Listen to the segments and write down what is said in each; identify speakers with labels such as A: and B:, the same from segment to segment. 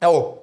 A: Oh,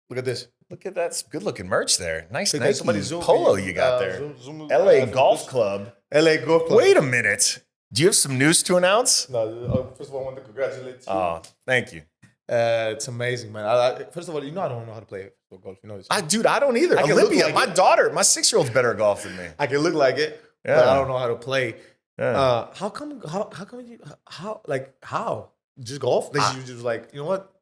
A: look at this.
B: Look at that good looking merch there. Nice
A: Okay,
B: Nike
A: somebody zoom
B: polo you got there. LA Golf Club.
A: LA Golf Club.
B: Wait a minute. Do you have some news to announce?
A: No, first of all, I want to congratulate you.
B: Oh, thank you.
A: It's amazing, man. First of all, I don't know how to play golf. You know this.
B: I don't either.
A: I can
B: Olympia,
A: look like
B: my daughter, my 6-year-old's better at golf than me.
A: I can look like it, but I don't know how to play.
B: Yeah.
A: How come just golf? You just like, you know what?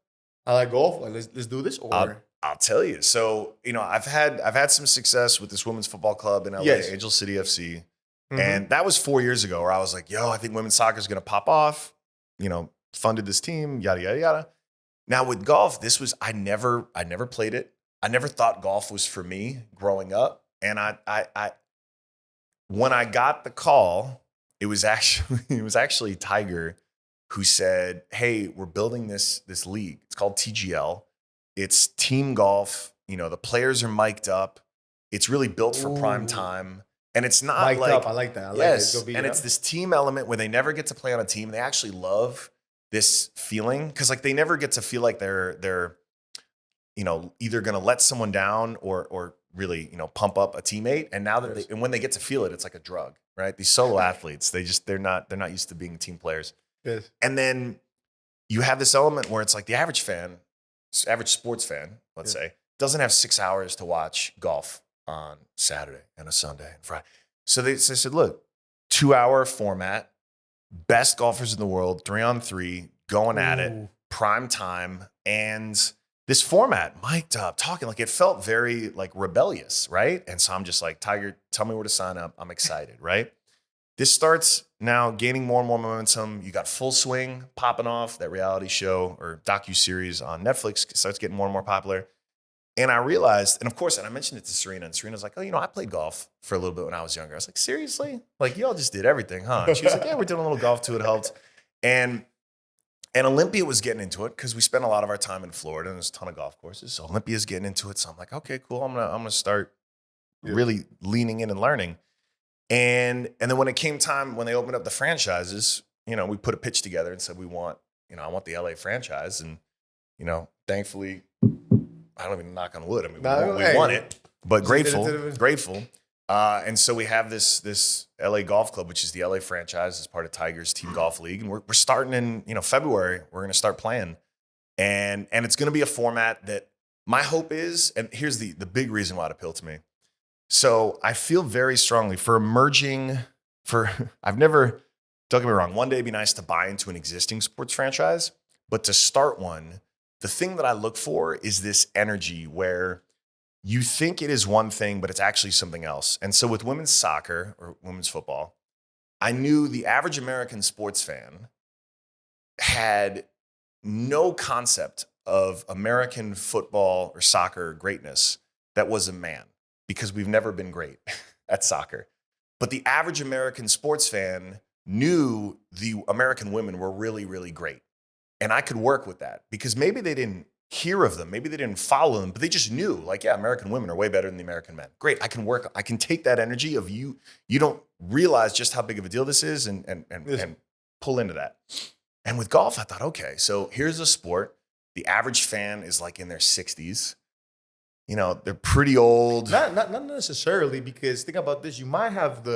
A: I like golf. Like, let's do this. Or
B: I'll tell you. So, I've had some success with this women's football club in LA,
A: Yes.
B: Angel City FC. And that was 4 years ago where I was like, I think women's soccer is going to pop off, funded this team, yada, yada, yada. Now with golf, I never played it. I never thought golf was for me growing up. And I when I got the call, it was actually Tiger who said, "Hey, we're building this league. It's called TGL. It's team golf. The players are mic'd up. It's really built for prime time. And it's not
A: mic'd
B: like
A: up. I like that.
B: It's this team element where they never get to play on a team. They actually love this feeling because like they never get to feel like they're either going to let someone down or really pump up a teammate. And now that and when they get to feel it, it's like a drug, right? These solo athletes, they're not used to being team players.
A: Yes.
B: And then you have this element where it's like the average sports fan, let's say, doesn't have 6 hours to watch golf on Saturday and a Sunday and Friday. So they said, look, 2-hour format, best golfers in the world, 3-on-3, going at it, prime time, and this format, mic'd up, talking, like it felt very like rebellious, right? And so I'm just like, Tiger, tell me where to sign up. I'm excited, right? This starts now gaining more and more momentum. You got Full Swing popping off, that reality show or docuseries on Netflix starts getting more and more popular. And I realized, and of course, and I mentioned it to Serena, and Serena's like, I played golf for a little bit when I was younger. I was like, seriously? Like, y'all just did everything, huh? And she was like, yeah, we're doing a little golf too. It helped. And Olympia was getting into it because we spent a lot of our time in Florida and there's a ton of golf courses. So Olympia's getting into it. So I'm like, okay, cool. I'm gonna start really leaning in and learning. And then when it came time, when they opened up the franchises, we put a pitch together and said, I want the LA franchise. And, thankfully, I don't even knock on wood. I mean, we won it, but grateful. And so we have this LA Golf Club, which is the LA franchise as part of Tiger's Team Golf League. And we're starting in, February, we're going to start playing. And it's going to be a format that my hope is, and here's the big reason why it appealed to me. So I feel very strongly I've never, don't get me wrong, one day it'd be nice to buy into an existing sports franchise, but to start one, the thing that I look for is this energy where you think it is one thing, but it's actually something else. And so with women's soccer or women's football, I knew the average American sports fan had no concept of American football or soccer greatness that was a man, because we've never been great at soccer. But the average American sports fan knew the American women were really, really great. And I could work with that because maybe they didn't hear of them, maybe they didn't follow them, but they just knew, like, yeah, American women are way better than the American men. Great, I can take that energy of you don't realize just how big of a deal this is and pull into that. And with golf, I thought, okay, so here's a sport. The average fan is like in their 60s. They're pretty old.
A: Not necessarily, because think about this. You might have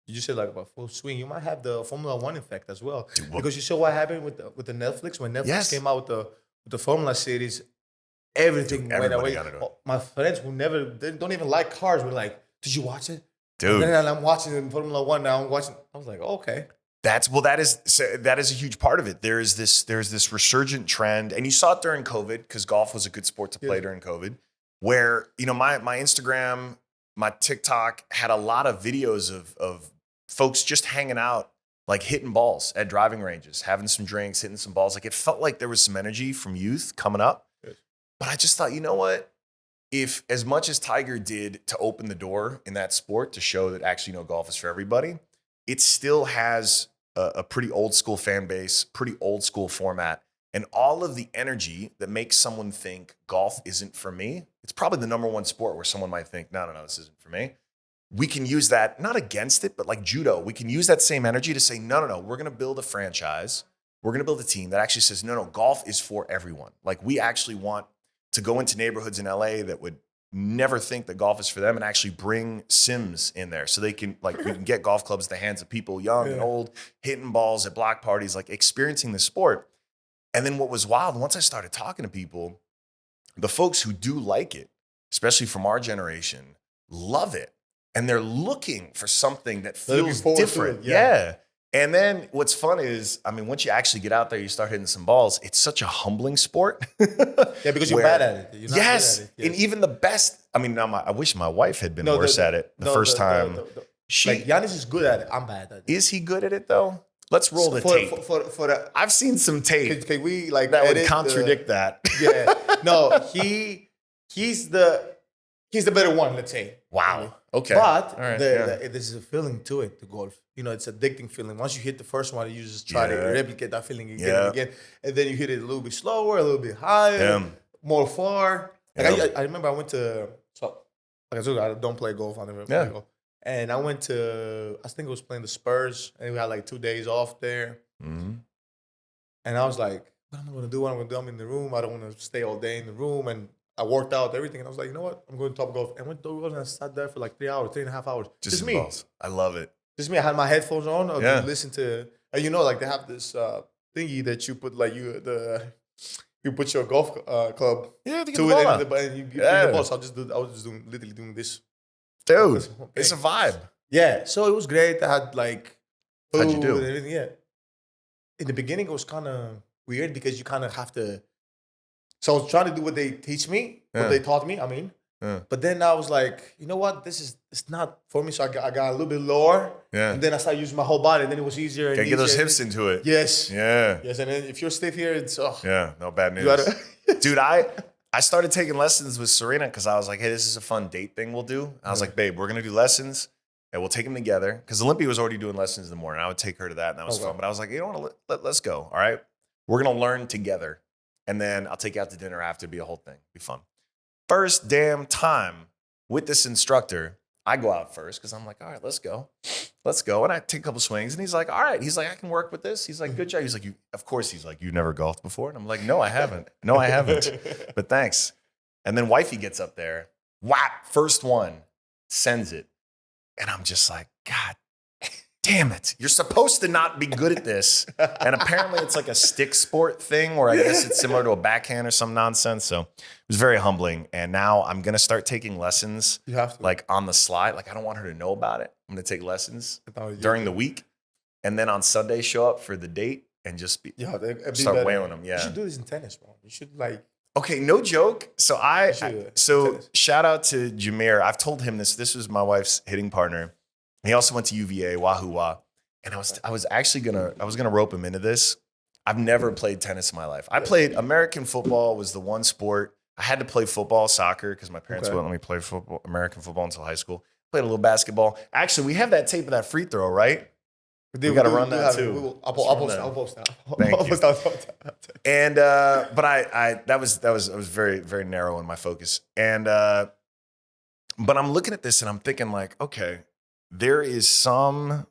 A: you said like about Full Swing. You might have the Formula One effect as well.
B: Dude,
A: because you saw what happened with the Netflix when Netflix came out with the Formula series. Everything went away. My friends who they don't even like cars were like, "Did you watch it?"
B: Dude,
A: and then I'm watching it in Formula One now. I was like, oh, okay.
B: That is a huge part of it. There's this resurgent trend, and you saw it during COVID because golf was a good sport to play during COVID. Where my Instagram, my TikTok had a lot of videos of folks just hanging out, like hitting balls at driving ranges, having some drinks, hitting some balls. Like it felt like there was some energy from youth coming up. Yes. But I just thought, you know what? If as much as Tiger did to open the door in that sport to show that actually, golf is for everybody, it still has a pretty old school fan base, pretty old school format. And all of the energy that makes someone think golf isn't for me, it's probably the number one sport where someone might think, no, this isn't for me. We can use that, not against it, but like judo, we can use that same energy to say, no, we're going to build a franchise. We're going to build a team that actually says, no, golf is for everyone. Like we actually want to go into neighborhoods in LA that would never think that golf is for them and actually bring sims in there so they can we can get golf clubs in the hands of people young and old, hitting balls at block parties, like experiencing the sport. And then what was wild, once I started talking to people, the folks who do like it, especially from our generation, love it. And they're looking for something that feels different. Yeah. And then what's fun is, I mean, once you actually get out there, you start hitting some balls, it's such a humbling sport.
A: Yeah, because you're bad at it. You're not
B: yes.
A: good at it. Yes.
B: And even the best, I mean, now I wish my wife had been worse at it the first time.
A: Giannis is good at it. I'm bad at it.
B: Is he good at it though? Let's roll the tape. I've seen some tape.
A: Can we
B: that would contradict that?
A: Yeah. No, he's the better one, let's say.
B: Wow. Okay.
A: But this is a feeling to it, to golf. You know, it's addicting feeling. Once you hit the first one, you just try to replicate that feeling again and again. And then you hit it a little bit slower, a little bit higher, more far. Like I remember I went to, like I told you, I don't play golf. I never play golf. And I went to, I think it was playing the Spurs, and we had like 2 days off there. Mm-hmm. And I was like, what am I going to do? What am I going to do? I'm in the room. I don't want to stay all day in the room. And I worked out everything. And I was like, you know what? I'm going to Top Golf. And went to Top Golf and I sat there for like 3 hours, 3.5 hours. Just me.
B: Balls. I love it.
A: Just me. I had my headphones on. I would listen to, and you know, like they have this thingy that you put like you put your golf club
B: to
A: it and you bring the ball. So I was just literally doing this.
B: Dude, it's a vibe.
A: Yeah. So it was great. I had like food.
B: How'd you do?
A: And everything. Yeah. In the beginning, it was kind of weird because you kind of have to. So I was trying to do what they teach me, what they taught me. I mean, but then I was like, you know what? It's not for me. So I got a little bit lower. Yeah. And then I started using my whole body. And then it was easier. And
B: get those hips into it.
A: Yes.
B: Yeah.
A: Yes. And then if you're stiff here, it's
B: no bad news. Dude, I started taking lessons with Serena because I was like, hey, this is a fun date thing we'll do. I was like, babe, we're gonna do lessons and we'll take them together. Because Olympia was already doing lessons in the morning. I would take her to that, and that was fun. But I was like, you know what? Let's go. All right, we're gonna learn together. And then I'll take you out to dinner after, be a whole thing, be fun. First damn time with this instructor, I go out first because I'm like, all right, let's go. And I take a couple swings and he's like, all right. He's like, I can work with this. He's like, good job. He's like, of course, he's like, you never golfed before? And I'm like, no, I haven't. But thanks. And then wifey gets up there, whap, first one, sends it. And I'm just like, God damn it. You're supposed to not be good at this. And apparently it's like a stick sport thing where I guess it's similar to a backhand or some nonsense. So it was very humbling. And now I'm going to start taking lessons like on the slide. Like I don't want her to know about it. I'm going to take lessons during the week. And then on Sunday, show up for the date and just start wailing them. Yeah.
A: You should do this in tennis, bro. You should like.
B: Okay, no joke. So shout out to Jameer. I've told him this. This was my wife's hitting partner. He also went to UVA, Wahoo Wah. And I was gonna rope him into this. I've never played tennis in my life. I played American football, was the one sport. I had to play football, soccer, because my parents wouldn't let me play American football until high school. Played a little basketball. Actually, we have that tape of that free throw, right? We got to run that too. I'll post that. Thank you. And but I was very, very narrow in my focus. And but I'm looking at this and I'm thinking like, okay, there is something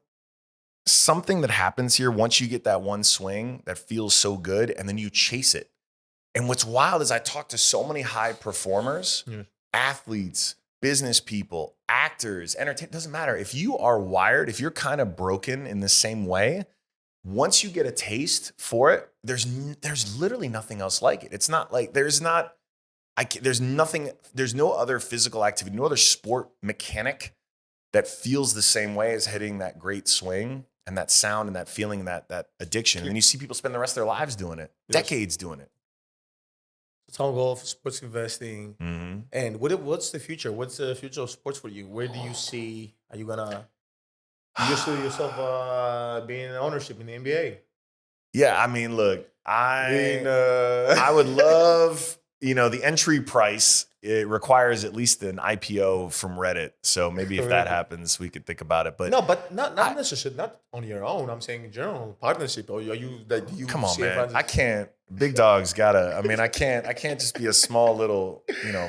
B: that happens here once you get that one swing that feels so good and then you chase it. And what's wild is I talk to so many high performers, athletes, business people, actors, entertainers, doesn't matter. If you are wired, if you're kind of broken in the same way, once you get a taste for it, there's literally nothing else like it. It's not like there's no other physical activity, no other sport mechanic that feels the same way as hitting that great swing and that sound and that feeling and that addiction. And you see people spend the rest of their lives doing it, decades doing it.
A: Top golf, sports investing, and what's the future? What's the future of sports for you? Where do you see? Are you gonna? Do you see yourself being in ownership in the NBA?
B: Yeah, I mean, look, I would love, the entry price. It requires at least an IPO from Reddit. So maybe if that happens, we could think about it. But
A: no, but not necessarily, not on your own. I'm saying in general partnership. Or are you that you?
B: Come on, man. I can't. Big dog's gotta. I mean, I can't just be a small little,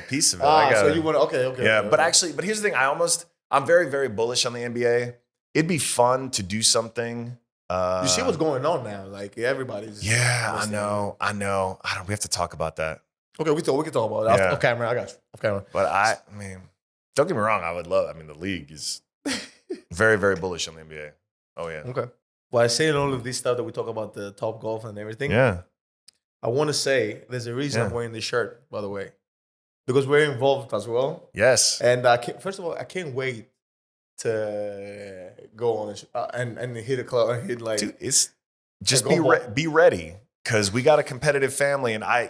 B: piece of it.
A: So you want to? Okay.
B: Yeah, but here's the thing. I'm very, very bullish on the NBA. It'd be fun to do something.
A: You see what's going on now? Like everybody's.
B: Yeah, I know. We have to talk about that.
A: Okay, we can talk about it. Off camera, I got you. Off camera.
B: But I mean, don't get me wrong. I would love. I mean, the league is very, very bullish on the NBA. Oh yeah.
A: Okay. Well, I saying all of this stuff that we talk about the top golf and everything.
B: Yeah.
A: I want to say there's a reason I'm wearing this shirt, by the way, because we're involved as well.
B: Yes.
A: And first of all, I can't wait to go on and hit a club and hit like.
B: Dude, it's just be ready because we got a competitive family, and I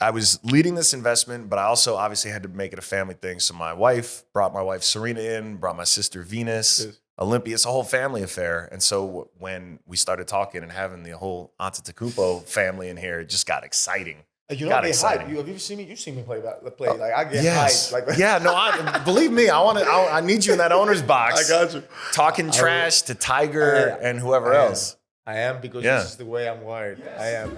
B: was leading this investment, but I also obviously had to make it a family thing. So my wife brought my wife Serena in, brought my sister Venus, Olympia. It's a whole family affair. And so when we started talking and having the whole Antetokounmpo family in here, it just got exciting.
A: You know, I get hyped. Have you ever seen me? You've seen me play. Like I get hyped. Like,
B: yeah, no, believe me, I need you in that owner's box.
A: I got you.
B: Talking trash to Tiger and whoever else.
A: I am because this is the way I'm wired. I am.